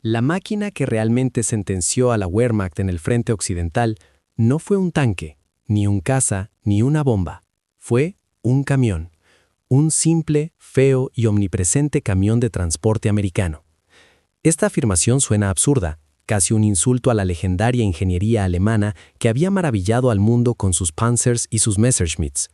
La máquina que realmente sentenció a la Wehrmacht en el frente occidental no fue un tanque, ni un caza, ni una bomba. Fue un camión. Un simple, feo y omnipresente camión de transporte americano. Esta afirmación suena absurda, casi un insulto a la legendaria ingeniería alemana que había maravillado al mundo con sus Panzers y sus Messerschmitts.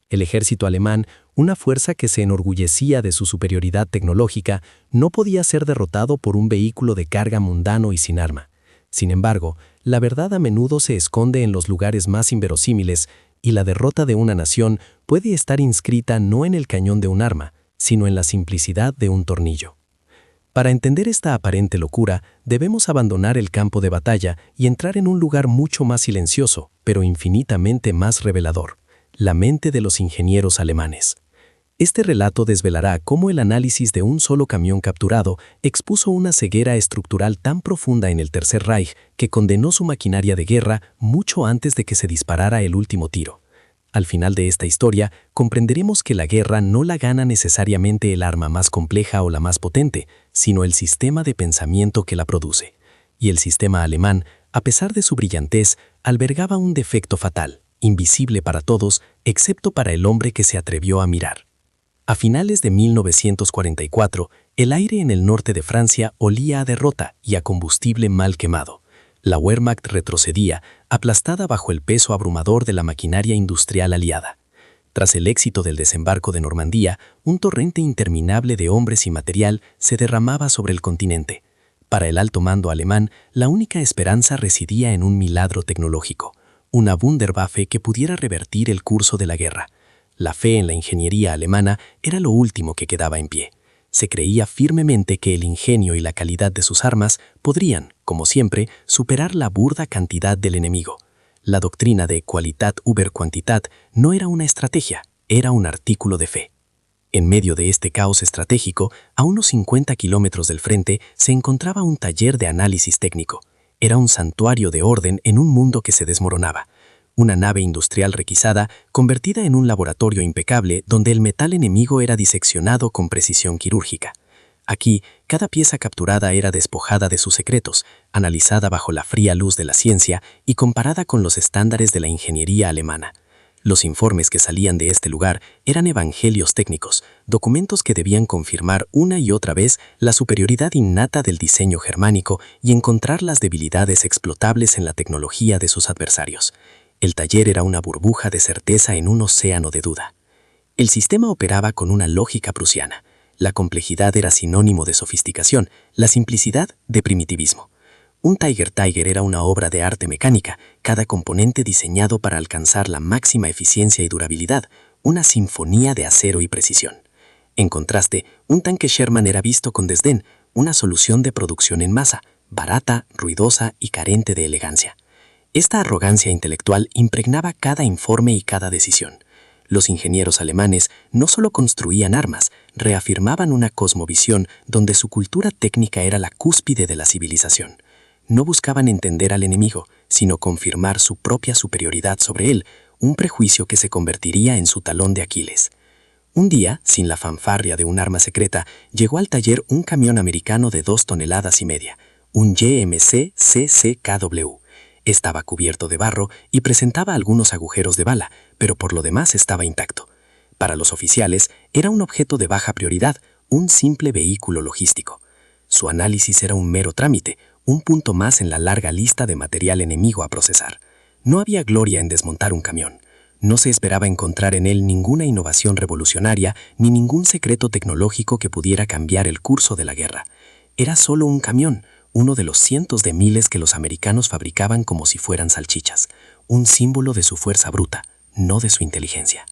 El ejército alemán, una fuerza que se enorgullecía de su superioridad tecnológica, no podía ser derrotado por un vehículo de carga mundano y sin arma. Sin embargo, la verdad a menudo se esconde en los lugares más inverosímiles, y la derrota de una nación puede estar inscrita no en el cañón de un arma, sino en la simplicidad de un tornillo. Para entender esta aparente locura, debemos abandonar el campo de batalla y entrar en un lugar mucho más silencioso, pero infinitamente más revelador: la mente de los ingenieros alemanes. Este relato desvelará cómo el análisis de un solo camión capturado expuso una ceguera estructural tan profunda en el Tercer Reich que condenó su maquinaria de guerra mucho antes de que se disparara el último tiro. Al final de esta historia, comprenderemos que la guerra no la gana necesariamente el arma más compleja o la más potente, sino el sistema de pensamiento que la produce. Y el sistema alemán, a pesar de su brillantez, albergaba un defecto fatal, invisible para todos, excepto para el hombre que se atrevió a mirar. A finales de 1944, el aire en el norte de Francia olía a derrota y a combustible mal quemado. La Wehrmacht retrocedía, aplastada bajo el peso abrumador de la maquinaria industrial aliada. Tras el éxito del desembarco de Normandía, un torrente interminable de hombres y material se derramaba sobre el continente. Para el alto mando alemán, la única esperanza residía en un milagro tecnológico, una Wunderwaffe que pudiera revertir el curso de la guerra. La fe en la ingeniería alemana era lo último que quedaba en pie. Se creía firmemente que el ingenio y la calidad de sus armas podrían, como siempre, superar la burda cantidad del enemigo. La doctrina de Qualitat über Quantitat no era una estrategia, era un artículo de fe. En medio de este caos estratégico, a unos 50 kilómetros del frente, se encontraba un taller de análisis técnico. Era un santuario de orden en un mundo que se desmoronaba. Una nave industrial requisada, convertida en un laboratorio impecable donde el metal enemigo era diseccionado con precisión quirúrgica. Aquí, cada pieza capturada era despojada de sus secretos, analizada bajo la fría luz de la ciencia y comparada con los estándares de la ingeniería alemana. Los informes que salían de este lugar eran evangelios técnicos, documentos que debían confirmar una y otra vez la superioridad innata del diseño germánico y encontrar las debilidades explotables en la tecnología de sus adversarios. El taller era una burbuja de certeza en un océano de duda. El sistema operaba con una lógica prusiana. La complejidad era sinónimo de sofisticación, la simplicidad de primitivismo. Un Tiger era una obra de arte mecánica, cada componente diseñado para alcanzar la máxima eficiencia y durabilidad, una sinfonía de acero y precisión. En contraste, un tanque Sherman era visto con desdén, una solución de producción en masa, barata, ruidosa y carente de elegancia. Esta arrogancia intelectual impregnaba cada informe y cada decisión. Los ingenieros alemanes no solo construían armas, reafirmaban una cosmovisión donde su cultura técnica era la cúspide de la civilización. No buscaban entender al enemigo, sino confirmar su propia superioridad sobre él, un prejuicio que se convertiría en su talón de Aquiles. Un día, sin la fanfarria de un arma secreta, llegó al taller un camión americano de 2,5 toneladas, un GMC CCKW. Estaba cubierto de barro y presentaba algunos agujeros de bala, pero por lo demás estaba intacto. Para los oficiales, era un objeto de baja prioridad, un simple vehículo logístico. Su análisis era un mero trámite, un punto más en la larga lista de material enemigo a procesar. No había gloria en desmontar un camión. No se esperaba encontrar en él ninguna innovación revolucionaria ni ningún secreto tecnológico que pudiera cambiar el curso de la guerra. Era solo un camión, uno de los cientos de miles que los americanos fabricaban como si fueran salchichas, un símbolo de su fuerza bruta, no de su inteligencia.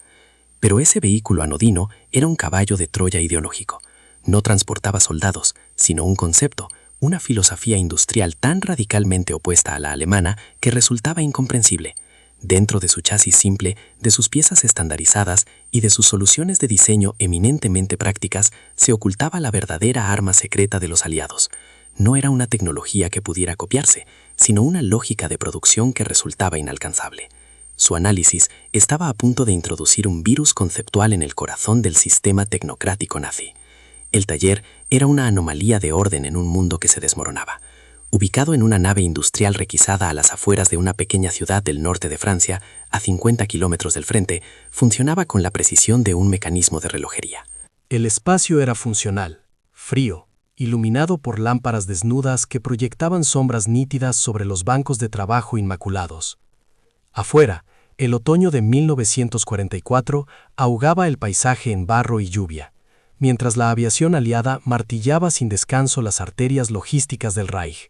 Pero ese vehículo anodino era un caballo de Troya ideológico. No transportaba soldados, sino un concepto, una filosofía industrial tan radicalmente opuesta a la alemana que resultaba incomprensible. Dentro de su chasis simple, de sus piezas estandarizadas y de sus soluciones de diseño eminentemente prácticas, se ocultaba la verdadera arma secreta de los aliados. No era una tecnología que pudiera copiarse, sino una lógica de producción que resultaba inalcanzable. Su análisis estaba a punto de introducir un virus conceptual en el corazón del sistema tecnocrático nazi. El taller era una anomalía de orden en un mundo que se desmoronaba. Ubicado en una nave industrial requisada a las afueras de una pequeña ciudad del norte de Francia, a 50 kilómetros del frente, funcionaba con la precisión de un mecanismo de relojería. El espacio era funcional, frío, iluminado por lámparas desnudas que proyectaban sombras nítidas sobre los bancos de trabajo inmaculados. Afuera, el otoño de 1944 ahogaba el paisaje en barro y lluvia, mientras la aviación aliada martillaba sin descanso las arterias logísticas del Reich.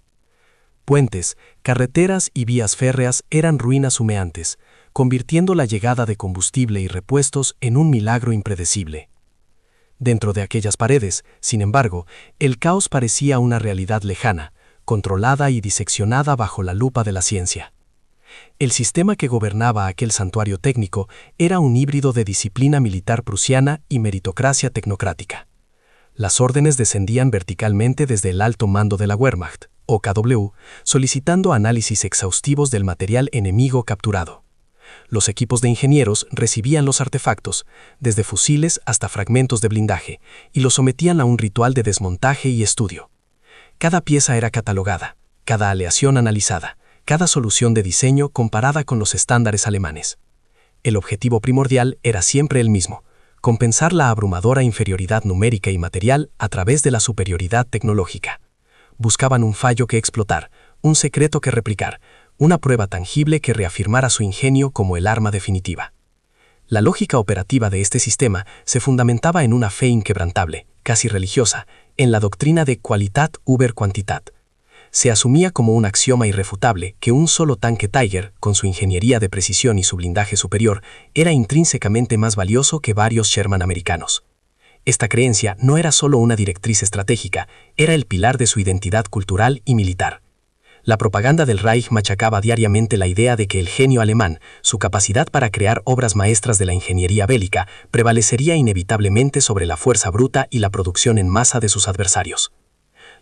Puentes, carreteras y vías férreas eran ruinas humeantes, convirtiendo la llegada de combustible y repuestos en un milagro impredecible. Dentro de aquellas paredes, sin embargo, el caos parecía una realidad lejana, controlada y diseccionada bajo la lupa de la ciencia. El sistema que gobernaba aquel santuario técnico era un híbrido de disciplina militar prusiana y meritocracia tecnocrática. Las órdenes descendían verticalmente desde el alto mando de la Wehrmacht, OKW, solicitando análisis exhaustivos del material enemigo capturado. Los equipos de ingenieros recibían los artefactos, desde fusiles hasta fragmentos de blindaje, y los sometían a un ritual de desmontaje y estudio. Cada pieza era catalogada, cada aleación analizada, cada solución de diseño comparada con los estándares alemanes. El objetivo primordial era siempre el mismo: compensar la abrumadora inferioridad numérica y material a través de la superioridad tecnológica. Buscaban un fallo que explotar, un secreto que replicar, una prueba tangible que reafirmara su ingenio como el arma definitiva. La lógica operativa de este sistema se fundamentaba en una fe inquebrantable, casi religiosa, en la doctrina de Qualitat über Quantitat. Se asumía como un axioma irrefutable que un solo tanque Tiger, con su ingeniería de precisión y su blindaje superior, era intrínsecamente más valioso que varios Sherman americanos. Esta creencia no era solo una directriz estratégica, era el pilar de su identidad cultural y militar. La propaganda del Reich machacaba diariamente la idea de que el genio alemán, su capacidad para crear obras maestras de la ingeniería bélica, prevalecería inevitablemente sobre la fuerza bruta y la producción en masa de sus adversarios.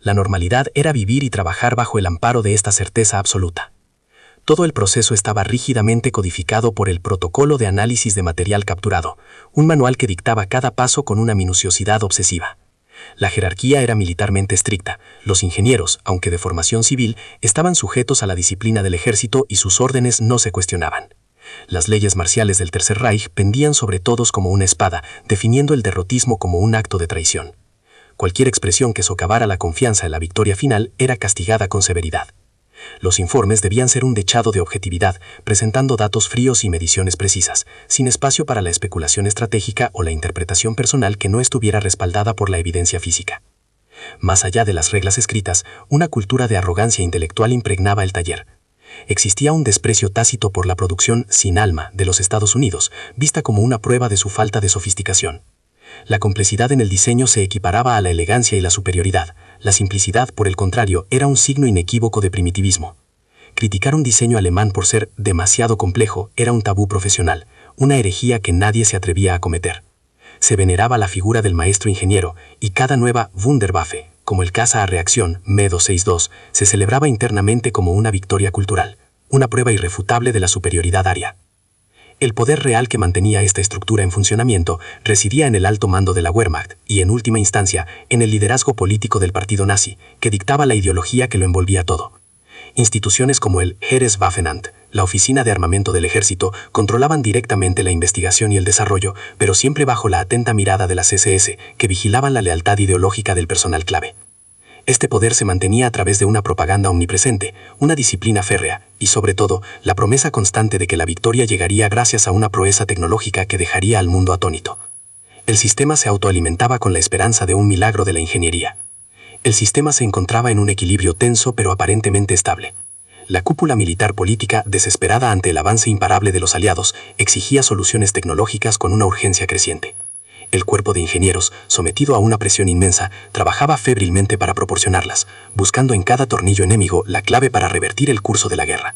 La normalidad era vivir y trabajar bajo el amparo de esta certeza absoluta. Todo el proceso estaba rígidamente codificado por el Protocolo de Análisis de Material Capturado, un manual que dictaba cada paso con una minuciosidad obsesiva. La jerarquía era militarmente estricta. Los ingenieros, aunque de formación civil, estaban sujetos a la disciplina del ejército y sus órdenes no se cuestionaban. Las leyes marciales del Tercer Reich pendían sobre todos como una espada, definiendo el derrotismo como un acto de traición. Cualquier expresión que socavara la confianza en la victoria final era castigada con severidad. Los informes debían ser un dechado de objetividad, presentando datos fríos y mediciones precisas, sin espacio para la especulación estratégica o la interpretación personal que no estuviera respaldada por la evidencia física. Más allá de las reglas escritas, una cultura de arrogancia intelectual impregnaba el taller. Existía un desprecio tácito por la producción sin alma de los Estados Unidos, vista como una prueba de su falta de sofisticación. La complejidad en el diseño se equiparaba a la elegancia y la superioridad. La simplicidad, por el contrario, era un signo inequívoco de primitivismo. Criticar un diseño alemán por ser demasiado complejo era un tabú profesional, una herejía que nadie se atrevía a cometer. Se veneraba la figura del maestro ingeniero, y cada nueva Wunderwaffe, como el caza a reacción Me-262, se celebraba internamente como una victoria cultural, una prueba irrefutable de la superioridad aria. El poder real que mantenía esta estructura en funcionamiento residía en el alto mando de la Wehrmacht y, en última instancia, en el liderazgo político del partido nazi, que dictaba la ideología que lo envolvía todo. Instituciones como el Heereswaffenamt, la oficina de armamento del ejército, controlaban directamente la investigación y el desarrollo, pero siempre bajo la atenta mirada de las SS, que vigilaban la lealtad ideológica del personal clave. Este poder se mantenía a través de una propaganda omnipresente, una disciplina férrea y, sobre todo, la promesa constante de que la victoria llegaría gracias a una proeza tecnológica que dejaría al mundo atónito. El sistema se autoalimentaba con la esperanza de un milagro de la ingeniería. El sistema se encontraba en un equilibrio tenso pero aparentemente estable. La cúpula militar política, desesperada ante el avance imparable de los aliados, exigía soluciones tecnológicas con una urgencia creciente. El cuerpo de ingenieros, sometido a una presión inmensa, trabajaba febrilmente para proporcionarlas, buscando en cada tornillo enemigo la clave para revertir el curso de la guerra.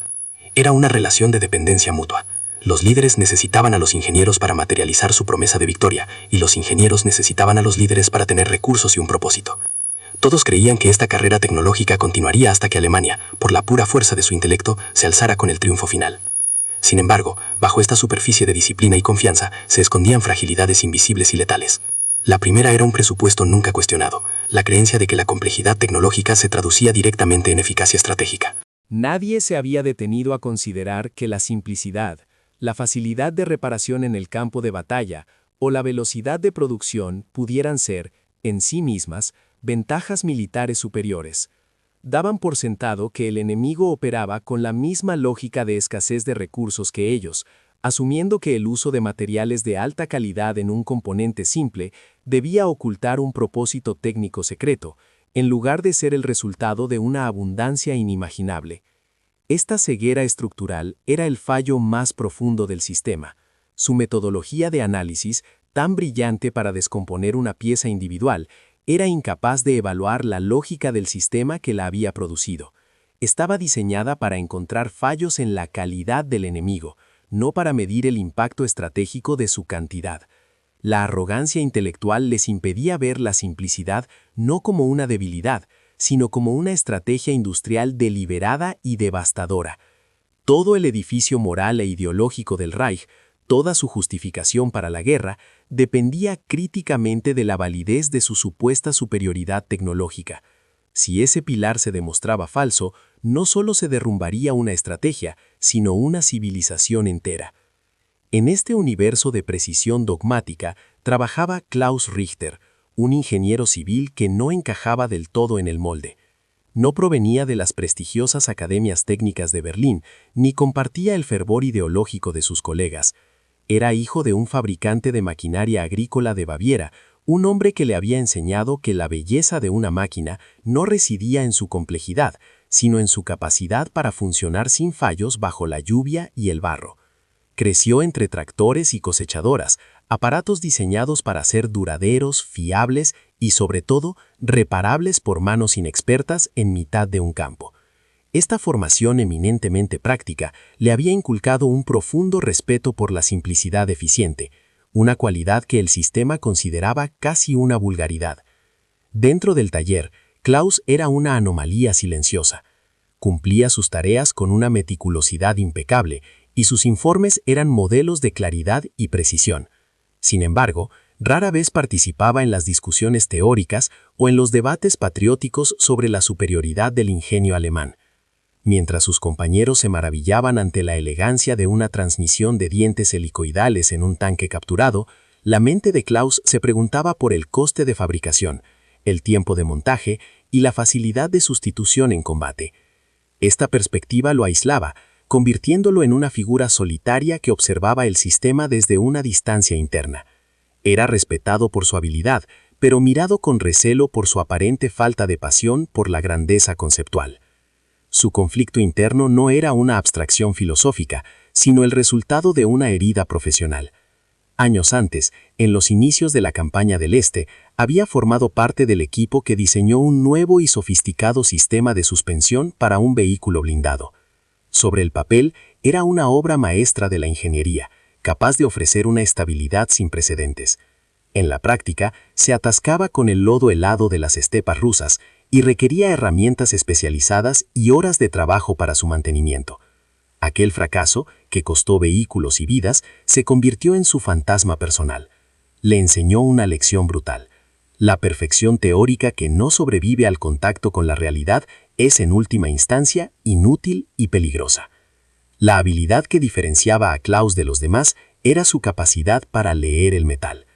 Era una relación de dependencia mutua. Los líderes necesitaban a los ingenieros para materializar su promesa de victoria, y los ingenieros necesitaban a los líderes para tener recursos y un propósito. Todos creían que esta carrera tecnológica continuaría hasta que Alemania, por la pura fuerza de su intelecto, se alzara con el triunfo final. Sin embargo, bajo esta superficie de disciplina y confianza se escondían fragilidades invisibles y letales. La primera era un presupuesto nunca cuestionado, la creencia de que la complejidad tecnológica se traducía directamente en eficacia estratégica. Nadie se había detenido a considerar que la simplicidad, la facilidad de reparación en el campo de batalla o la velocidad de producción pudieran ser, en sí mismas, ventajas militares superiores. Daban por sentado que el enemigo operaba con la misma lógica de escasez de recursos que ellos, asumiendo que el uso de materiales de alta calidad en un componente simple debía ocultar un propósito técnico secreto, en lugar de ser el resultado de una abundancia inimaginable. Esta ceguera estructural era el fallo más profundo del sistema. Su metodología de análisis, tan brillante para descomponer una pieza individual, era incapaz de evaluar la lógica del sistema que la había producido. Estaba diseñada para encontrar fallos en la calidad del enemigo, no para medir el impacto estratégico de su cantidad. La arrogancia intelectual les impedía ver la simplicidad no como una debilidad, sino como una estrategia industrial deliberada y devastadora. Todo el edificio moral e ideológico del Reich, toda su justificación para la guerra, dependía críticamente de la validez de su supuesta superioridad tecnológica. Si ese pilar se demostraba falso, no solo se derrumbaría una estrategia, sino una civilización entera. En este universo de precisión dogmática trabajaba Klaus Richter, un ingeniero civil que no encajaba del todo en el molde. No provenía de las prestigiosas academias técnicas de Berlín, ni compartía el fervor ideológico de sus colegas. Era hijo de un fabricante de maquinaria agrícola de Baviera, un hombre que le había enseñado que la belleza de una máquina no residía en su complejidad, sino en su capacidad para funcionar sin fallos bajo la lluvia y el barro. Creció entre tractores y cosechadoras, aparatos diseñados para ser duraderos, fiables y, sobre todo, reparables por manos inexpertas en mitad de un campo. Esta formación eminentemente práctica le había inculcado un profundo respeto por la simplicidad eficiente, una cualidad que el sistema consideraba casi una vulgaridad. Dentro del taller, Klaus era una anomalía silenciosa. Cumplía sus tareas con una meticulosidad impecable y sus informes eran modelos de claridad y precisión. Sin embargo, rara vez participaba en las discusiones teóricas o en los debates patrióticos sobre la superioridad del ingenio alemán. Mientras sus compañeros se maravillaban ante la elegancia de una transmisión de dientes helicoidales en un tanque capturado, la mente de Klaus se preguntaba por el coste de fabricación, el tiempo de montaje y la facilidad de sustitución en combate. Esta perspectiva lo aislaba, convirtiéndolo en una figura solitaria que observaba el sistema desde una distancia interna. Era respetado por su habilidad, pero mirado con recelo por su aparente falta de pasión por la grandeza conceptual. Su conflicto interno no era una abstracción filosófica, sino el resultado de una herida profesional. Años antes, en los inicios de la campaña del Este, había formado parte del equipo que diseñó un nuevo y sofisticado sistema de suspensión para un vehículo blindado. Sobre el papel, era una obra maestra de la ingeniería, capaz de ofrecer una estabilidad sin precedentes. En la práctica, se atascaba con el lodo helado de las estepas rusas y requería herramientas especializadas y horas de trabajo para su mantenimiento. Aquel fracaso, que costó vehículos y vidas, se convirtió en su fantasma personal. Le enseñó una lección brutal. La perfección teórica que no sobrevive al contacto con la realidad es en última instancia inútil y peligrosa. La habilidad que diferenciaba a Klaus de los demás era su capacidad para leer el metal.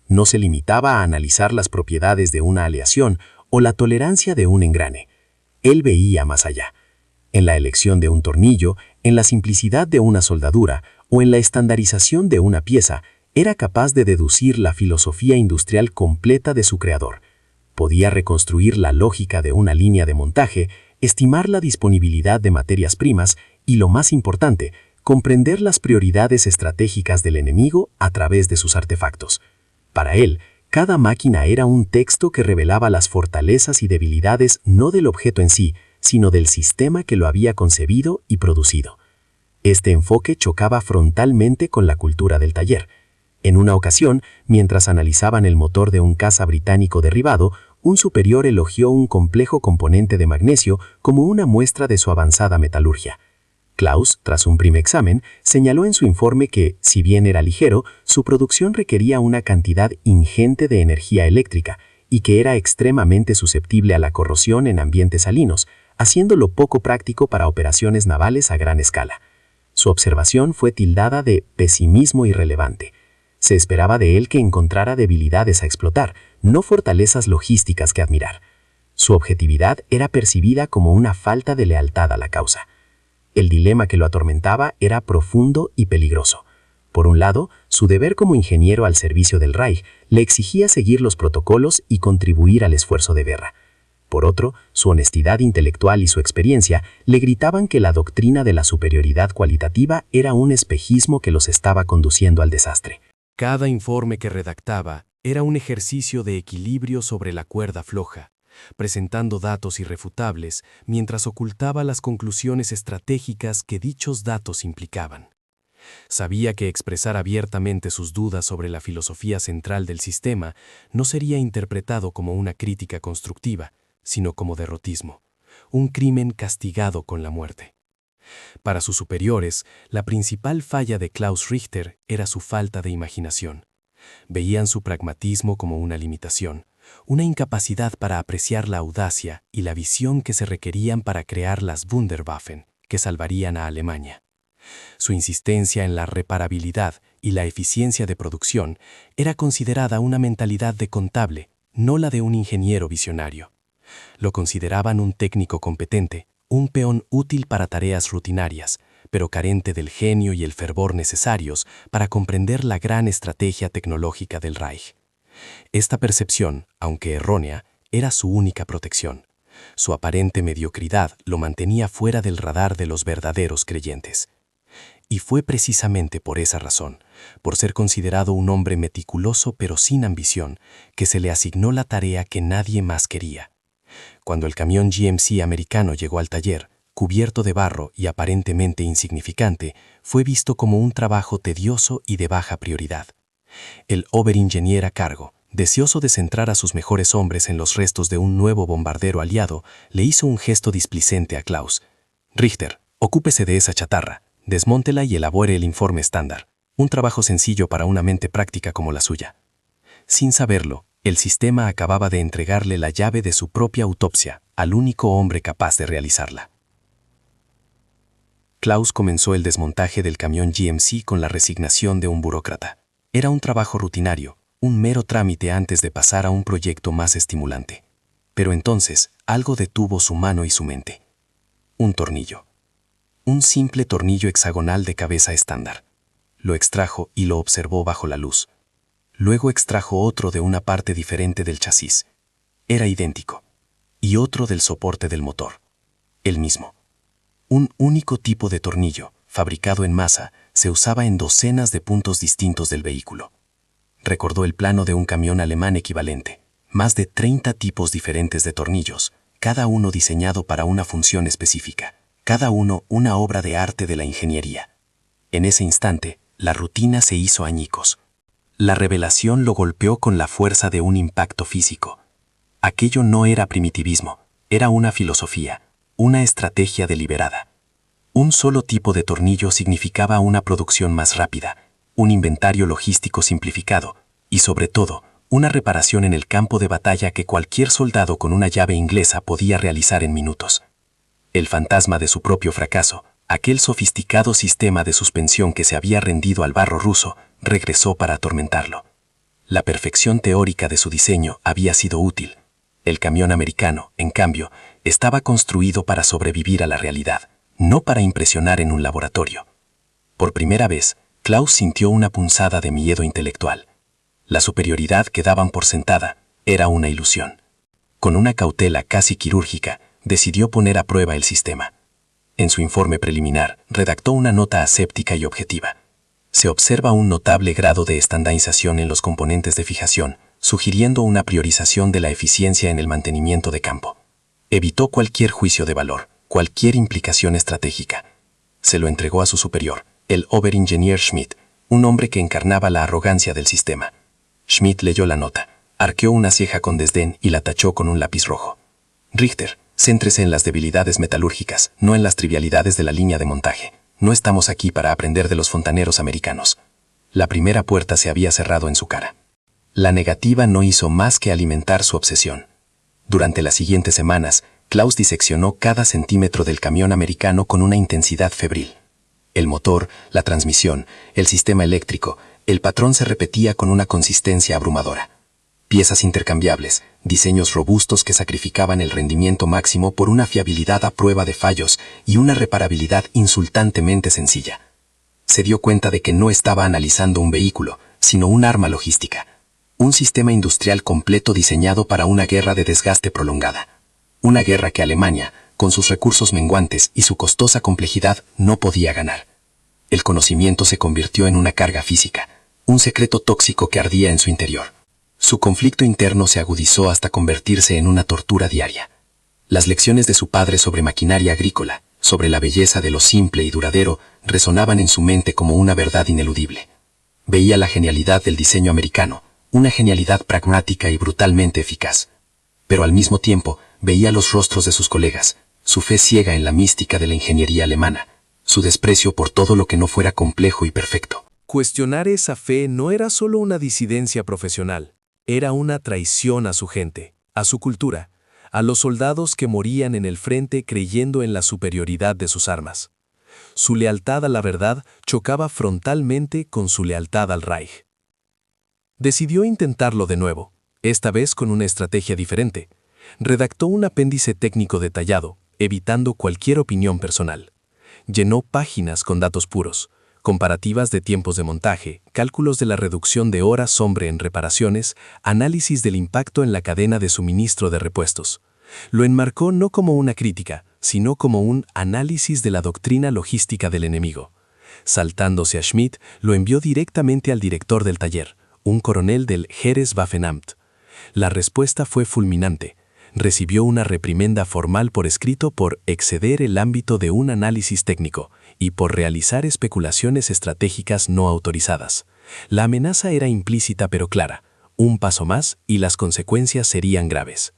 No se limitaba a analizar las propiedades de una aleación o la tolerancia de un engrane. Él veía más allá. En la elección de un tornillo, en la simplicidad de una soldadura o en la estandarización de una pieza, era capaz de deducir la filosofía industrial completa de su creador. Podía reconstruir la lógica de una línea de montaje, estimar la disponibilidad de materias primas y, lo más importante, comprender las prioridades estratégicas del enemigo a través de sus artefactos. Para él, cada máquina era un texto que revelaba las fortalezas y debilidades no del objeto en sí, sino del sistema que lo había concebido y producido. Este enfoque chocaba frontalmente con la cultura del taller. En una ocasión, mientras analizaban el motor de un caza británico derribado, un superior elogió un complejo componente de magnesio como una muestra de su avanzada metalurgia. Klaus, tras un primer examen, señaló en su informe que, si bien era ligero, su producción requería una cantidad ingente de energía eléctrica y que era extremadamente susceptible a la corrosión en ambientes salinos, haciéndolo poco práctico para operaciones navales a gran escala. Su observación fue tildada de pesimismo irrelevante. Se esperaba de él que encontrara debilidades a explotar, no fortalezas logísticas que admirar. Su objetividad era percibida como una falta de lealtad a la causa. El dilema que lo atormentaba era profundo y peligroso. Por un lado, su deber como ingeniero al servicio del Reich le exigía seguir los protocolos y contribuir al esfuerzo de guerra. Por otro, su honestidad intelectual y su experiencia le gritaban que la doctrina de la superioridad cualitativa era un espejismo que los estaba conduciendo al desastre. Cada informe que redactaba era un ejercicio de equilibrio sobre la cuerda floja, presentando datos irrefutables mientras ocultaba las conclusiones estratégicas que dichos datos implicaban. Sabía que expresar abiertamente sus dudas sobre la filosofía central del sistema no sería interpretado como una crítica constructiva, sino como derrotismo, un crimen castigado con la muerte. Para sus superiores, la principal falla de Klaus Richter era su falta de imaginación. Veían su pragmatismo como una limitación, una incapacidad para apreciar la audacia y la visión que se requerían para crear las Wunderwaffen que salvarían a Alemania. Su insistencia en la reparabilidad y la eficiencia de producción era considerada una mentalidad de contable, no la de un ingeniero visionario. Lo consideraban un técnico competente, un peón útil para tareas rutinarias, pero carente del genio y el fervor necesarios para comprender la gran estrategia tecnológica del Reich. Esta percepción, aunque errónea, era su única protección. Su aparente mediocridad lo mantenía fuera del radar de los verdaderos creyentes. Y fue precisamente por esa razón, por ser considerado un hombre meticuloso pero sin ambición, que se le asignó la tarea que nadie más quería. Cuando el camión GMC americano llegó al taller, cubierto de barro y aparentemente insignificante, fue visto como un trabajo tedioso y de baja prioridad. El Oberingenieur a cargo, deseoso de centrar a sus mejores hombres en los restos de un nuevo bombardero aliado, le hizo un gesto displicente a Klaus. «Richter, ocúpese de esa chatarra, desmóntela y elabore el informe estándar, un trabajo sencillo para una mente práctica como la suya». Sin saberlo, el sistema acababa de entregarle la llave de su propia autopsia al único hombre capaz de realizarla. Klaus comenzó el desmontaje del camión GMC con la resignación de un burócrata. Era un trabajo rutinario, un mero trámite antes de pasar a un proyecto más estimulante. Pero entonces, algo detuvo su mano y su mente. Un tornillo. Un simple tornillo hexagonal de cabeza estándar. Lo extrajo y lo observó bajo la luz. Luego extrajo otro de una parte diferente del chasis. Era idéntico. Y otro del soporte del motor. El mismo. Un único tipo de tornillo, fabricado en masa, se usaba en docenas de puntos distintos del vehículo. Recordó el plano de un camión alemán equivalente. Más de 30 tipos diferentes de tornillos, cada uno diseñado para una función específica, cada uno una obra de arte de la ingeniería. En ese instante, la rutina se hizo añicos. La revelación lo golpeó con la fuerza de un impacto físico. Aquello no era primitivismo, era una filosofía, una estrategia deliberada. Un solo tipo de tornillo significaba una producción más rápida, un inventario logístico simplificado y, sobre todo, una reparación en el campo de batalla que cualquier soldado con una llave inglesa podía realizar en minutos. El fantasma de su propio fracaso, aquel sofisticado sistema de suspensión que se había rendido al barro ruso, regresó para atormentarlo. La perfección teórica de su diseño había sido útil. El camión americano, en cambio, estaba construido para sobrevivir a la realidad, no para impresionar en un laboratorio. Por primera vez, Klaus sintió una punzada de miedo intelectual. La superioridad que daban por sentada era una ilusión. Con una cautela casi quirúrgica, decidió poner a prueba el sistema. En su informe preliminar, redactó una nota aséptica y objetiva. Se observa un notable grado de estandarización en los componentes de fijación, sugiriendo una priorización de la eficiencia en el mantenimiento de campo. Evitó cualquier juicio de valor, cualquier implicación estratégica. Se lo entregó a su superior, el Oberingenieur Schmidt, un hombre que encarnaba la arrogancia del sistema. Schmidt leyó la nota, arqueó una ceja con desdén y la tachó con un lápiz rojo. «Richter, Céntrese en las debilidades metalúrgicas, no en las trivialidades de la línea de montaje. No estamos aquí para aprender de los fontaneros americanos. La primera puerta se había cerrado en su cara. La negativa no hizo más que alimentar su obsesión. Durante las siguientes semanas, Klaus diseccionó cada centímetro del camión americano con una intensidad febril. El motor, la transmisión, el sistema eléctrico, el patrón se repetía con una consistencia abrumadora. Piezas intercambiables, diseños robustos que sacrificaban el rendimiento máximo por una fiabilidad a prueba de fallos y una reparabilidad insultantemente sencilla. Se dio cuenta de que no estaba analizando un vehículo, sino un arma logística. Un sistema industrial completo diseñado para una guerra de desgaste prolongada. Una guerra que Alemania, con sus recursos menguantes y su costosa complejidad, no podía ganar. El conocimiento se convirtió en una carga física, un secreto tóxico que ardía en su interior. Su conflicto interno se agudizó hasta convertirse en una tortura diaria. Las lecciones de su padre sobre maquinaria agrícola, sobre la belleza de lo simple y duradero, resonaban en su mente como una verdad ineludible. Veía la genialidad del diseño americano, una genialidad pragmática y brutalmente eficaz. Pero al mismo tiempo, veía los rostros de sus colegas, su fe ciega en la mística de la ingeniería alemana, su desprecio por todo lo que no fuera complejo y perfecto. Cuestionar esa fe no era solo una disidencia profesional, era una traición a su gente, a su cultura, a los soldados que morían en el frente creyendo en la superioridad de sus armas. Su lealtad a la verdad chocaba frontalmente con su lealtad al Reich. Decidió intentarlo de nuevo, esta vez con una estrategia diferente. Redactó un apéndice técnico detallado, evitando cualquier opinión personal. Llenó páginas con datos puros, comparativas de tiempos de montaje, cálculos de la reducción de horas hombre en reparaciones, análisis del impacto en la cadena de suministro de repuestos. Lo enmarcó no como una crítica, sino como un análisis de la doctrina logística del enemigo. Saltándose a Schmidt, lo envió directamente al director del taller, un coronel del Heereswaffenamt. La respuesta fue fulminante. Recibió una reprimenda formal por escrito por exceder el ámbito de un análisis técnico y por realizar especulaciones estratégicas no autorizadas. La amenaza era implícita pero clara. Un paso más y las consecuencias serían graves.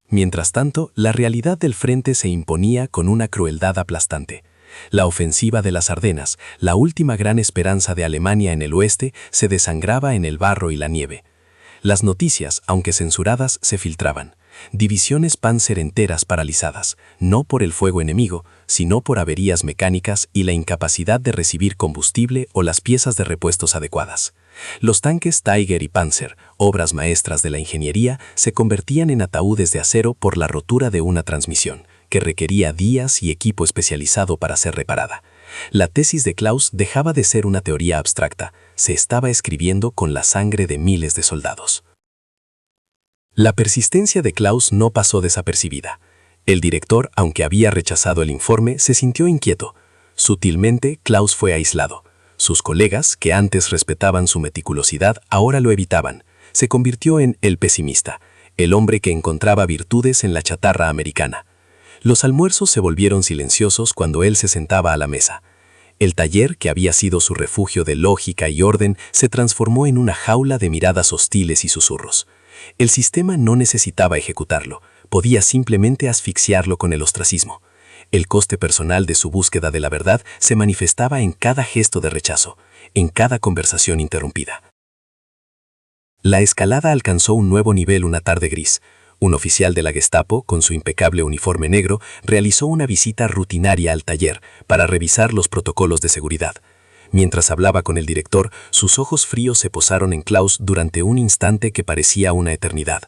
Mientras tanto, la realidad del frente se imponía con una crueldad aplastante. La ofensiva de las Ardenas, la última gran esperanza de Alemania en el oeste, se desangraba en el barro y la nieve. Las noticias, aunque censuradas, se filtraban. Divisiones Panzer enteras paralizadas, no por el fuego enemigo, sino por averías mecánicas y la incapacidad de recibir combustible o las piezas de repuestos adecuadas. Los tanques Tiger y Panzer, obras maestras de la ingeniería, se convertían en ataúdes de acero por la rotura de una transmisión, que requería días y equipo especializado para ser reparada. La tesis de Klaus dejaba de ser una teoría abstracta, se estaba escribiendo con la sangre de miles de soldados. La persistencia de Klaus no pasó desapercibida. El director, aunque había rechazado el informe, se sintió inquieto. Sutilmente, Klaus fue aislado. Sus colegas, que antes respetaban su meticulosidad, ahora lo evitaban. Se convirtió en el pesimista, el hombre que encontraba virtudes en la chatarra americana. Los almuerzos se volvieron silenciosos cuando él se sentaba a la mesa. El taller, que había sido su refugio de lógica y orden, se transformó en una jaula de miradas hostiles y susurros. El sistema no necesitaba ejecutarlo, podía simplemente asfixiarlo con el ostracismo. El coste personal de su búsqueda de la verdad se manifestaba en cada gesto de rechazo, en cada conversación interrumpida. La escalada alcanzó un nuevo nivel una tarde gris. Un oficial de la Gestapo, con su impecable uniforme negro, realizó una visita rutinaria al taller para revisar los protocolos de seguridad. Mientras hablaba con el director, sus ojos fríos se posaron en Klaus durante un instante que parecía una eternidad.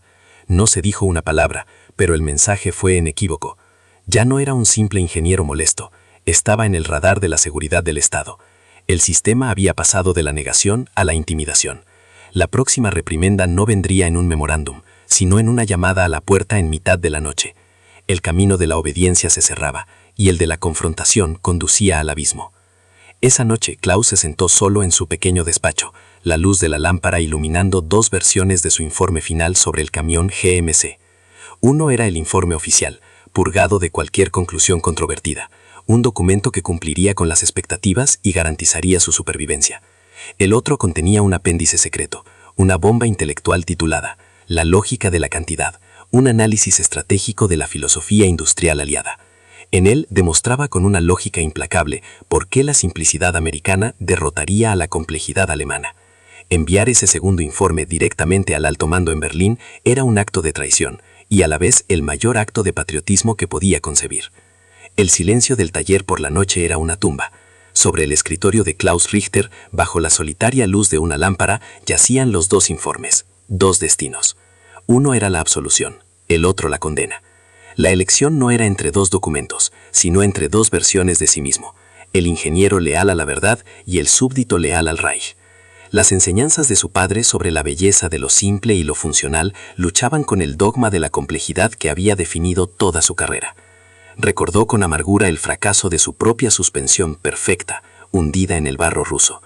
No se dijo una palabra, pero el mensaje fue inequívoco. Ya no era un simple ingeniero molesto, estaba en el radar de la seguridad del Estado. El sistema había pasado de la negación a la intimidación. La próxima reprimenda no vendría en un memorándum, sino en una llamada a la puerta en mitad de la noche. El camino de la obediencia se cerraba, y el de la confrontación conducía al abismo. Esa noche Klaus se sentó solo en su pequeño despacho, la luz de la lámpara iluminando dos versiones de su informe final sobre el camión GMC. Uno era el informe oficial, purgado de cualquier conclusión controvertida, un documento que cumpliría con las expectativas y garantizaría su supervivencia. El otro contenía un apéndice secreto, una bomba intelectual titulada La lógica de la cantidad, un análisis estratégico de la filosofía industrial aliada. En él demostraba con una lógica implacable por qué la simplicidad americana derrotaría a la complejidad alemana. Enviar ese segundo informe directamente al alto mando en Berlín era un acto de traición y a la vez el mayor acto de patriotismo que podía concebir. El silencio del taller por la noche era una tumba. Sobre el escritorio de Klaus Richter, bajo la solitaria luz de una lámpara, yacían los dos informes, dos destinos. Uno era la absolución, el otro la condena. La elección no era entre dos documentos, sino entre dos versiones de sí mismo, el ingeniero leal a la verdad y el súbdito leal al Reich. Las enseñanzas de su padre sobre la belleza de lo simple y lo funcional luchaban con el dogma de la complejidad que había definido toda su carrera. Recordó con amargura el fracaso de su propia suspensión perfecta, hundida en el barro ruso.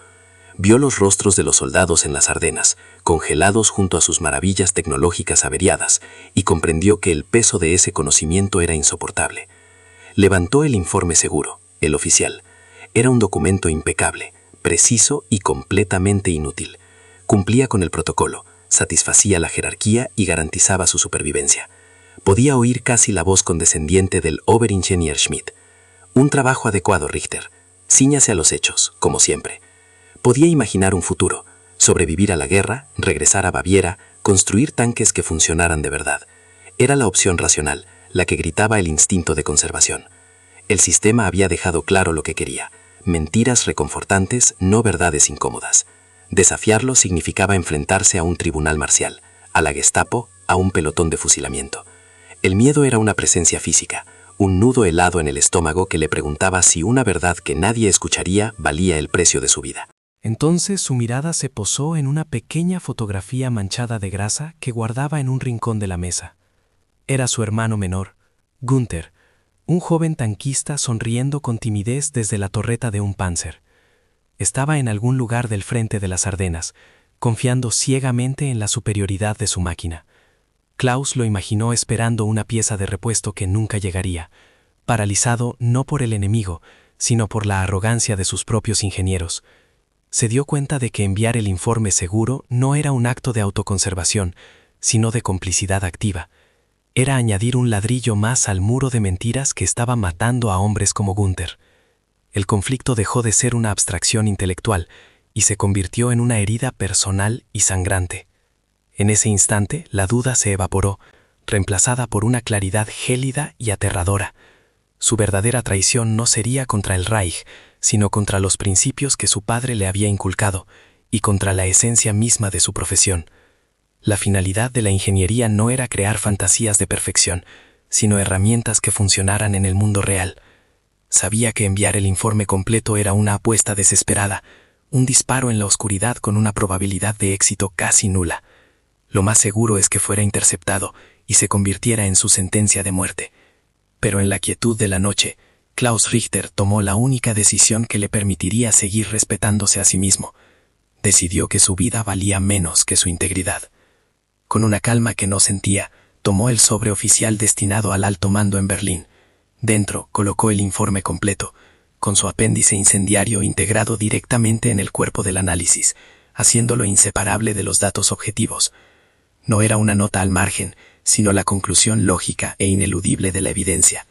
Vio los rostros de los soldados en las Ardenas, congelados junto a sus maravillas tecnológicas averiadas, y comprendió que el peso de ese conocimiento era insoportable. Levantó el informe seguro, el oficial. Era un documento impecable, preciso y completamente inútil. Cumplía con el protocolo, satisfacía la jerarquía y garantizaba su supervivencia. Podía oír casi la voz condescendiente del Oberingenieur Schmidt. Un trabajo adecuado, Richter. Cíñase a los hechos, como siempre. Podía imaginar un futuro, sobrevivir a la guerra, regresar a Baviera, construir tanques que funcionaran de verdad. Era la opción racional, la que gritaba el instinto de conservación. El sistema había dejado claro lo que quería. Mentiras reconfortantes, no verdades incómodas. Desafiarlo significaba enfrentarse a un tribunal marcial, a la Gestapo, a un pelotón de fusilamiento. El miedo era una presencia física, un nudo helado en el estómago que le preguntaba si una verdad que nadie escucharía valía el precio de su vida. Entonces su mirada se posó en una pequeña fotografía manchada de grasa que guardaba en un rincón de la mesa. Era su hermano menor, Günther, un joven tanquista sonriendo con timidez desde la torreta de un Panzer. Estaba en algún lugar del frente de las Ardenas, confiando ciegamente en la superioridad de su máquina. Klaus lo imaginó esperando una pieza de repuesto que nunca llegaría, paralizado no por el enemigo, sino por la arrogancia de sus propios ingenieros. Se dio cuenta de que enviar el informe seguro no era un acto de autoconservación, sino de complicidad activa. Era añadir un ladrillo más al muro de mentiras que estaba matando a hombres como Günther. El conflicto dejó de ser una abstracción intelectual y se convirtió en una herida personal y sangrante. En ese instante, la duda se evaporó, reemplazada por una claridad gélida y aterradora. Su verdadera traición no sería contra el Reich, sino contra los principios que su padre le había inculcado y contra la esencia misma de su profesión. La finalidad de la ingeniería no era crear fantasías de perfección, sino herramientas que funcionaran en el mundo real. Sabía que enviar el informe completo era una apuesta desesperada, un disparo en la oscuridad con una probabilidad de éxito casi nula. Lo más seguro es que fuera interceptado y se convirtiera en su sentencia de muerte. Pero en la quietud de la noche, Klaus Richter tomó la única decisión que le permitiría seguir respetándose a sí mismo. Decidió que su vida valía menos que su integridad. Con una calma que no sentía, tomó el sobre oficial destinado al alto mando en Berlín. Dentro colocó el informe completo, con su apéndice incendiario integrado directamente en el cuerpo del análisis, haciéndolo inseparable de los datos objetivos. No era una nota al margen, sino la conclusión lógica e ineludible de la evidencia.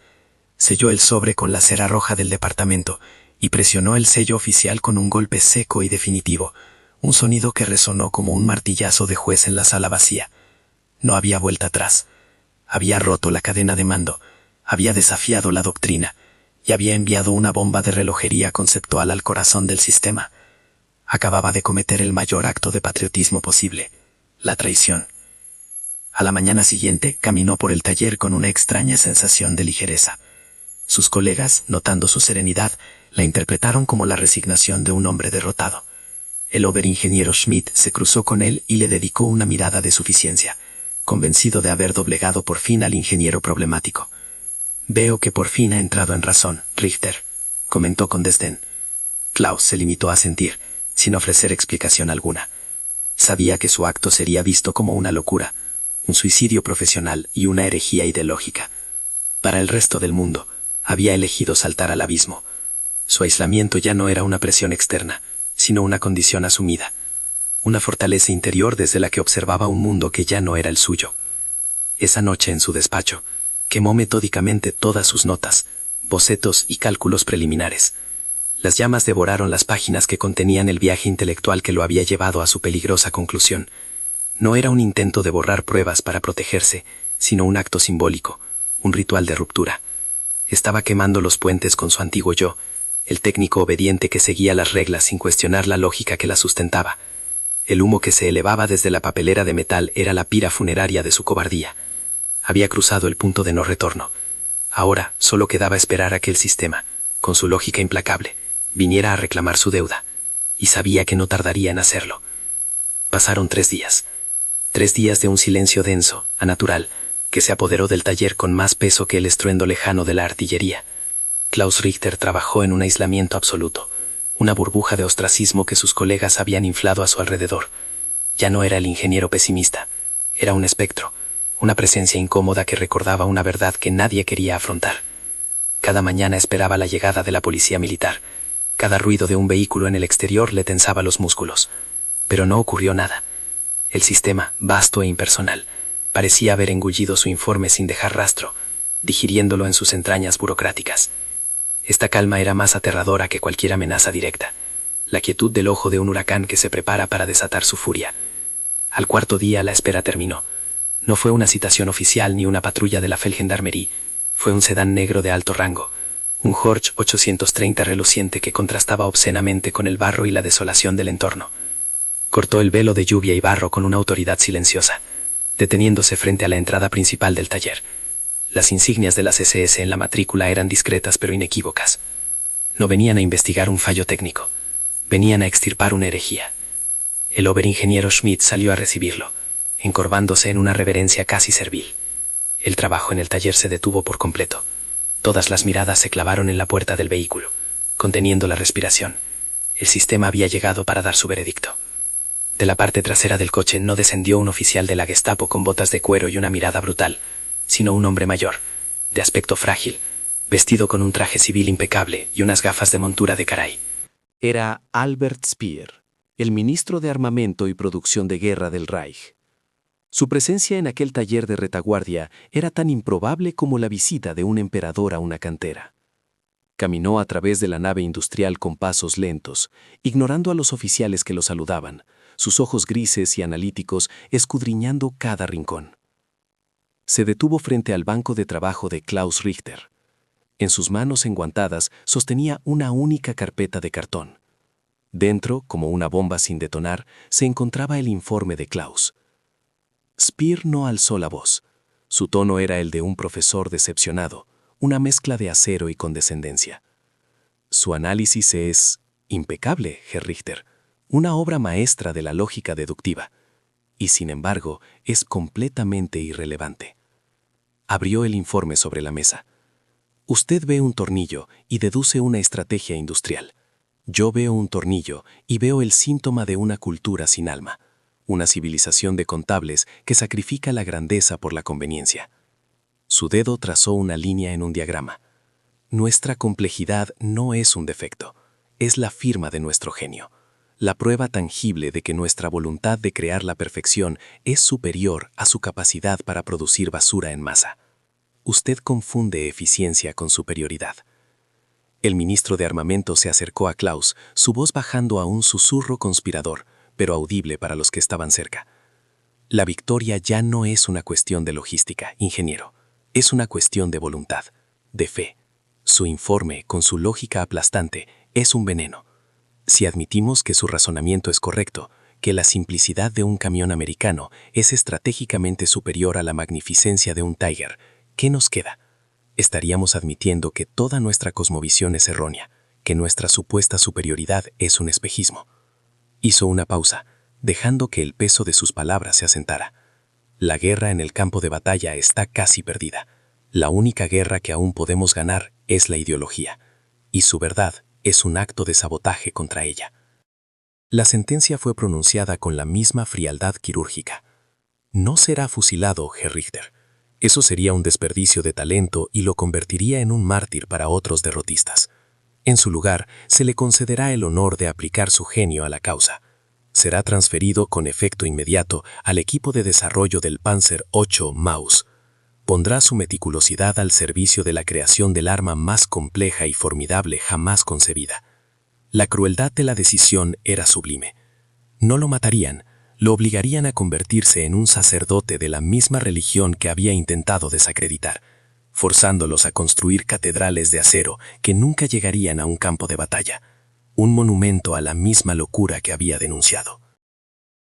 Selló el sobre con la cera roja del departamento y presionó el sello oficial con un golpe seco y definitivo, un sonido que resonó como un martillazo de juez en la sala vacía. No había vuelta atrás. Había roto la cadena de mando, había desafiado la doctrina y había enviado una bomba de relojería conceptual al corazón del sistema. Acababa de cometer el mayor acto de patriotismo posible, la traición. A la mañana siguiente caminó por el taller con una extraña sensación de ligereza. Sus colegas, notando su serenidad, la interpretaron como la resignación de un hombre derrotado. El oberingeniero Schmidt se cruzó con él y le dedicó una mirada de suficiencia, convencido de haber doblegado por fin al ingeniero problemático. «Veo que por fin ha entrado en razón, Richter», comentó con desdén. Klaus se limitó a sentir, sin ofrecer explicación alguna. Sabía que su acto sería visto como una locura, un suicidio profesional y una herejía ideológica. Para el resto del mundo, había elegido saltar al abismo. Su aislamiento ya no era una presión externa, sino una condición asumida, una fortaleza interior desde la que observaba un mundo que ya no era el suyo. Esa noche en su despacho, quemó metódicamente todas sus notas, bocetos y cálculos preliminares. Las llamas devoraron las páginas que contenían el viaje intelectual que lo había llevado a su peligrosa conclusión. No era un intento de borrar pruebas para protegerse, sino un acto simbólico, un ritual de ruptura. Estaba quemando los puentes con su antiguo yo, el técnico obediente que seguía las reglas sin cuestionar la lógica que las sustentaba. El humo que se elevaba desde la papelera de metal era la pira funeraria de su cobardía. Había cruzado el punto de no retorno. Ahora solo quedaba esperar a que el sistema, con su lógica implacable, viniera a reclamar su deuda, y sabía que no tardaría en hacerlo. Pasaron 3 días. 3 días de un silencio denso, anatural, que se apoderó del taller con más peso que el estruendo lejano de la artillería. Klaus Richter trabajó en un aislamiento absoluto, una burbuja de ostracismo que sus colegas habían inflado a su alrededor. Ya no era el ingeniero pesimista, era un espectro, una presencia incómoda que recordaba una verdad que nadie quería afrontar. Cada mañana esperaba la llegada de la policía militar. Cada ruido de un vehículo en el exterior le tensaba los músculos. Pero no ocurrió nada. El sistema, vasto e impersonal, parecía haber engullido su informe sin dejar rastro, digiriéndolo en sus entrañas burocráticas. Esta calma era más aterradora que cualquier amenaza directa, la quietud del ojo de un huracán que se prepara para desatar su furia. Al 4.º día la espera terminó. No fue una citación oficial ni una patrulla de la Feldgendarmerie, fue un sedán negro de alto rango, un Porsche 830 reluciente que contrastaba obscenamente con el barro y la desolación del entorno. Cortó el velo de lluvia y barro con una autoridad silenciosa, deteniéndose frente a la entrada principal del taller. Las insignias de las SS en la matrícula eran discretas pero inequívocas. No venían a investigar un fallo técnico, venían a extirpar una herejía. El oberingeniero Schmidt salió a recibirlo, encorvándose en una reverencia casi servil. El trabajo en el taller se detuvo por completo. Todas las miradas se clavaron en la puerta del vehículo, conteniendo la respiración. El sistema había llegado para dar su veredicto. De la parte trasera del coche no descendió un oficial de la Gestapo con botas de cuero y una mirada brutal, sino un hombre mayor, de aspecto frágil, vestido con un traje civil impecable y unas gafas de montura de caray. Era Albert Speer, el ministro de Armamento y Producción de Guerra del Reich. Su presencia en aquel taller de retaguardia era tan improbable como la visita de un emperador a una cantera. Caminó a través de la nave industrial con pasos lentos, ignorando a los oficiales que lo saludaban, sus ojos grises y analíticos escudriñando cada rincón. Se detuvo frente al banco de trabajo de Klaus Richter. En sus manos enguantadas sostenía una única carpeta de cartón. Dentro, como una bomba sin detonar, se encontraba el informe de Klaus. Speer no alzó la voz. Su tono era el de un profesor decepcionado, una mezcla de acero y condescendencia. Su análisis es impecable, Herr Richter, una obra maestra de la lógica deductiva, y sin embargo es completamente irrelevante. Abrió el informe sobre la mesa. Usted ve un tornillo y deduce una estrategia industrial. Yo veo un tornillo y veo el síntoma de una cultura sin alma, una civilización de contables que sacrifica la grandeza por la conveniencia. Su dedo trazó una línea en un diagrama. Nuestra complejidad no es un defecto, es la firma de nuestro genio, la prueba tangible de que nuestra voluntad de crear la perfección es superior a su capacidad para producir basura en masa. Usted confunde eficiencia con superioridad. El ministro de Armamento se acercó a Klaus, su voz bajando a un susurro conspirador, pero audible para los que estaban cerca. La victoria ya no es una cuestión de logística, ingeniero. Es una cuestión de voluntad, de fe. Su informe, con su lógica aplastante, es un veneno. Si admitimos que su razonamiento es correcto, que la simplicidad de un camión americano es estratégicamente superior a la magnificencia de un Tiger, ¿qué nos queda? Estaríamos admitiendo que toda nuestra cosmovisión es errónea, que nuestra supuesta superioridad es un espejismo. Hizo una pausa, dejando que el peso de sus palabras se asentara. La guerra en el campo de batalla está casi perdida. La única guerra que aún podemos ganar es la ideología, y su verdad es un acto de sabotaje contra ella. La sentencia fue pronunciada con la misma frialdad quirúrgica. No será fusilado, Herr Richter. Eso sería un desperdicio de talento y lo convertiría en un mártir para otros derrotistas. En su lugar, se le concederá el honor de aplicar su genio a la causa. Será transferido con efecto inmediato al equipo de desarrollo del Panzer VIII Maus, pondrá su meticulosidad al servicio de la creación del arma más compleja y formidable jamás concebida. La crueldad de la decisión era sublime. No lo matarían, lo obligarían a convertirse en un sacerdote de la misma religión que había intentado desacreditar, forzándolos a construir catedrales de acero que nunca llegarían a un campo de batalla, un monumento a la misma locura que había denunciado.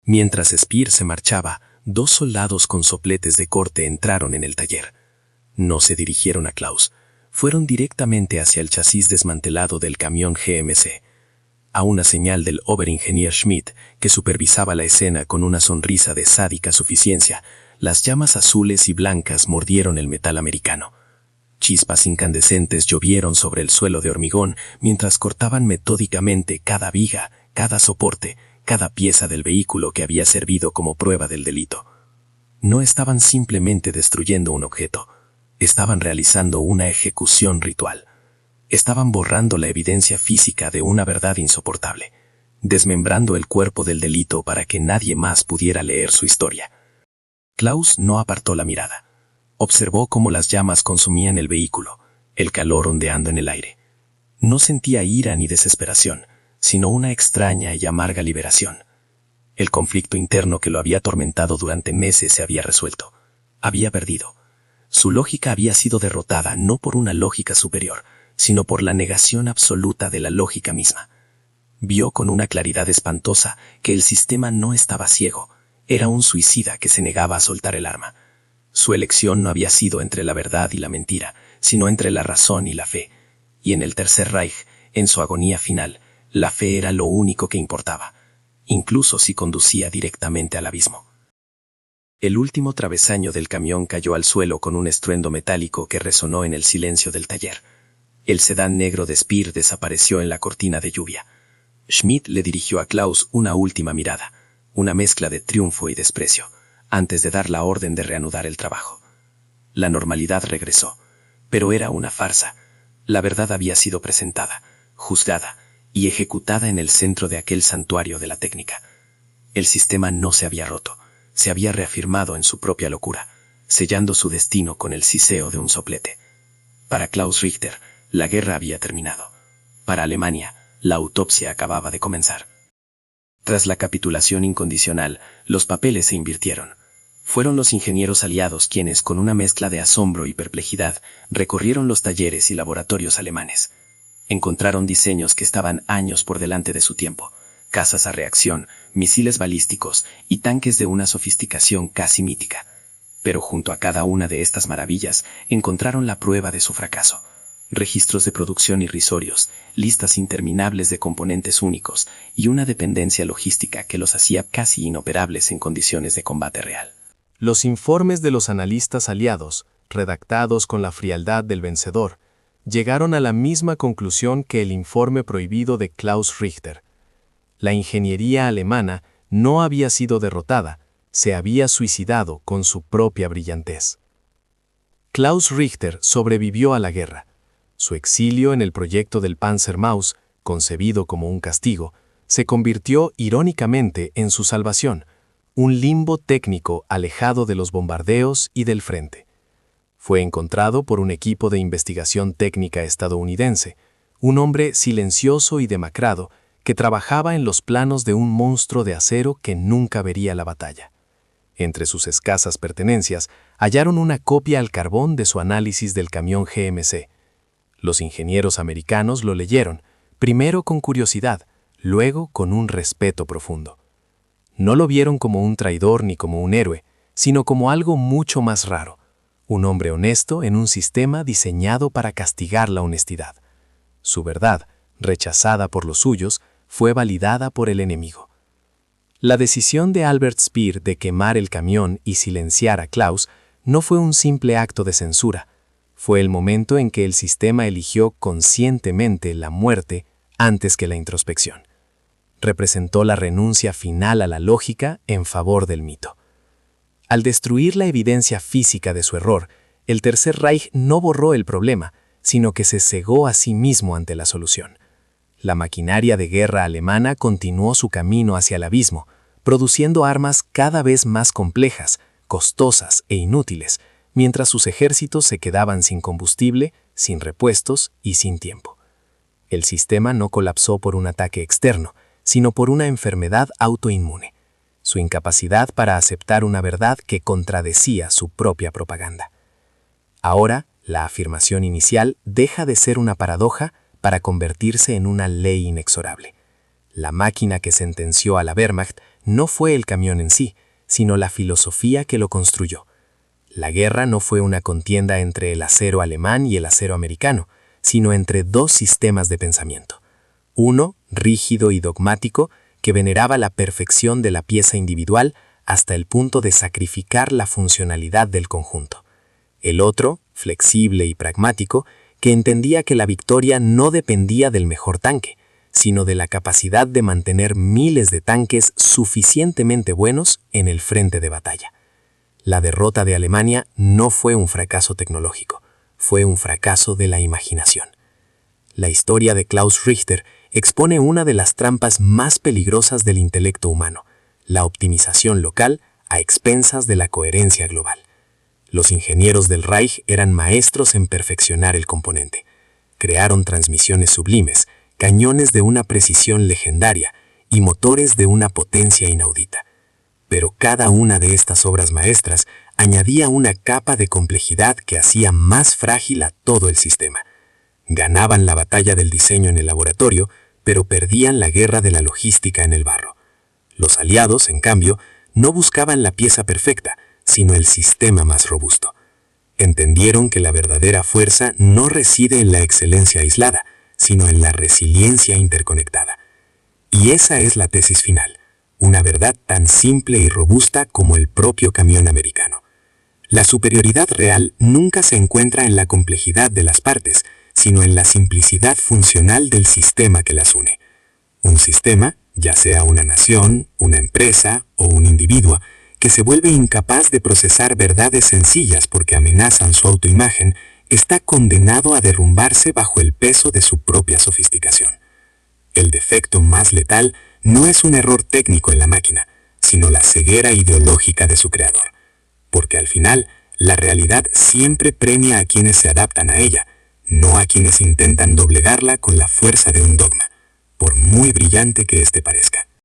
Mientras Speer se marchaba, 2 soldados con sopletes de corte entraron en el taller. No se dirigieron a Klaus, fueron directamente hacia el chasis desmantelado del camión GMC. A una señal del Oberingenieur Schmidt, que supervisaba la escena con una sonrisa de sádica suficiencia, las llamas azules y blancas mordieron el metal americano. Chispas incandescentes llovieron sobre el suelo de hormigón mientras cortaban metódicamente cada viga, cada soporte, cada pieza del vehículo que había servido como prueba del delito. No estaban simplemente destruyendo un objeto, estaban realizando una ejecución ritual. Estaban borrando la evidencia física de una verdad insoportable, desmembrando el cuerpo del delito para que nadie más pudiera leer su historia. Klaus no apartó la mirada. Observó cómo las llamas consumían el vehículo, el calor ondeando en el aire. No sentía ira ni desesperación, sino una extraña y amarga liberación. El conflicto interno que lo había atormentado durante meses se había resuelto. Había perdido. Su lógica había sido derrotada no por una lógica superior, sino por la negación absoluta de la lógica misma. Vio con una claridad espantosa que el sistema no estaba ciego, era un suicida que se negaba a soltar el arma. Su elección no había sido entre la verdad y la mentira, sino entre la razón y la fe. Y en el Tercer Reich, en su agonía final, la fe era lo único que importaba, incluso si conducía directamente al abismo. El último travesaño del camión cayó al suelo con un estruendo metálico que resonó en el silencio del taller. El sedán negro de Speer desapareció en la cortina de lluvia. Schmidt le dirigió a Klaus una última mirada, una mezcla de triunfo y desprecio, antes de dar la orden de reanudar el trabajo. La normalidad regresó, pero era una farsa. La verdad había sido presentada, juzgada y ejecutada en el centro de aquel santuario de la técnica. El sistema no se había roto, se había reafirmado en su propia locura, sellando su destino con el siseo de un soplete. Para Klaus Richter, la guerra había terminado. Para Alemania, la autopsia acababa de comenzar. Tras la capitulación incondicional, los papeles se invirtieron. Fueron los ingenieros aliados quienes, con una mezcla de asombro y perplejidad, recorrieron los talleres y laboratorios alemanes. Encontraron diseños que estaban años por delante de su tiempo, cazas a reacción, misiles balísticos y tanques de una sofisticación casi mítica. Pero junto a cada una de estas maravillas encontraron la prueba de su fracaso. Registros de producción irrisorios, listas interminables de componentes únicos y una dependencia logística que los hacía casi inoperables en condiciones de combate real. Los informes de los analistas aliados, redactados con la frialdad del vencedor, llegaron a la misma conclusión que el informe prohibido de Klaus Richter. La ingeniería alemana no había sido derrotada, se había suicidado con su propia brillantez. Klaus Richter sobrevivió a la guerra. Su exilio en el proyecto del Panzermaus, concebido como un castigo, se convirtió irónicamente en su salvación, un limbo técnico alejado de los bombardeos y del frente. Fue encontrado por un equipo de investigación técnica estadounidense, un hombre silencioso y demacrado que trabajaba en los planos de un monstruo de acero que nunca vería la batalla. Entre sus escasas pertenencias hallaron una copia al carbón de su análisis del camión GMC. Los ingenieros americanos lo leyeron, primero con curiosidad, luego con un respeto profundo. No lo vieron como un traidor ni como un héroe, sino como algo mucho más raro, un hombre honesto en un sistema diseñado para castigar la honestidad. Su verdad, rechazada por los suyos, fue validada por el enemigo. La decisión de Albert Speer de quemar el camión y silenciar a Klaus no fue un simple acto de censura. Fue el momento en que el sistema eligió conscientemente la muerte antes que la introspección. Representó la renuncia final a la lógica en favor del mito. Al destruir la evidencia física de su error, el Tercer Reich no borró el problema, sino que se cegó a sí mismo ante la solución. La maquinaria de guerra alemana continuó su camino hacia el abismo, produciendo armas cada vez más complejas, costosas e inútiles, mientras sus ejércitos se quedaban sin combustible, sin repuestos y sin tiempo. El sistema no colapsó por un ataque externo, sino por una enfermedad autoinmune, su incapacidad para aceptar una verdad que contradecía su propia propaganda. Ahora, la afirmación inicial deja de ser una paradoja para convertirse en una ley inexorable. La máquina que sentenció a la Wehrmacht no fue el camión en sí, sino la filosofía que lo construyó. La guerra no fue una contienda entre el acero alemán y el acero americano, sino entre dos sistemas de pensamiento. Uno, rígido y dogmático, que veneraba la perfección de la pieza individual hasta el punto de sacrificar la funcionalidad del conjunto. El otro, flexible y pragmático, que entendía que la victoria no dependía del mejor tanque, sino de la capacidad de mantener miles de tanques suficientemente buenos en el frente de batalla. La derrota de Alemania no fue un fracaso tecnológico, fue un fracaso de la imaginación. La historia de Klaus Richter expone una de las trampas más peligrosas del intelecto humano, la optimización local a expensas de la coherencia global. Los ingenieros del Reich eran maestros en perfeccionar el componente. Crearon transmisiones sublimes, cañones de una precisión legendaria y motores de una potencia inaudita. Pero cada una de estas obras maestras añadía una capa de complejidad que hacía más frágil a todo el sistema. Ganaban la batalla del diseño en el laboratorio, pero perdían la guerra de la logística en el barro. Los aliados, en cambio, no buscaban la pieza perfecta, sino el sistema más robusto. Entendieron que la verdadera fuerza no reside en la excelencia aislada, sino en la resiliencia interconectada. Y esa es la tesis final, una verdad tan simple y robusta como el propio camión americano. La superioridad real nunca se encuentra en la complejidad de las partes, sino en la simplicidad funcional del sistema que las une. Un sistema, ya sea una nación, una empresa o un individuo, que se vuelve incapaz de procesar verdades sencillas porque amenazan su autoimagen, está condenado a derrumbarse bajo el peso de su propia sofisticación. El defecto más letal no es un error técnico en la máquina, sino la ceguera ideológica de su creador. Porque al final, la realidad siempre premia a quienes se adaptan a ella, no a quienes intentan doblegarla con la fuerza de un dogma, por muy brillante que éste parezca.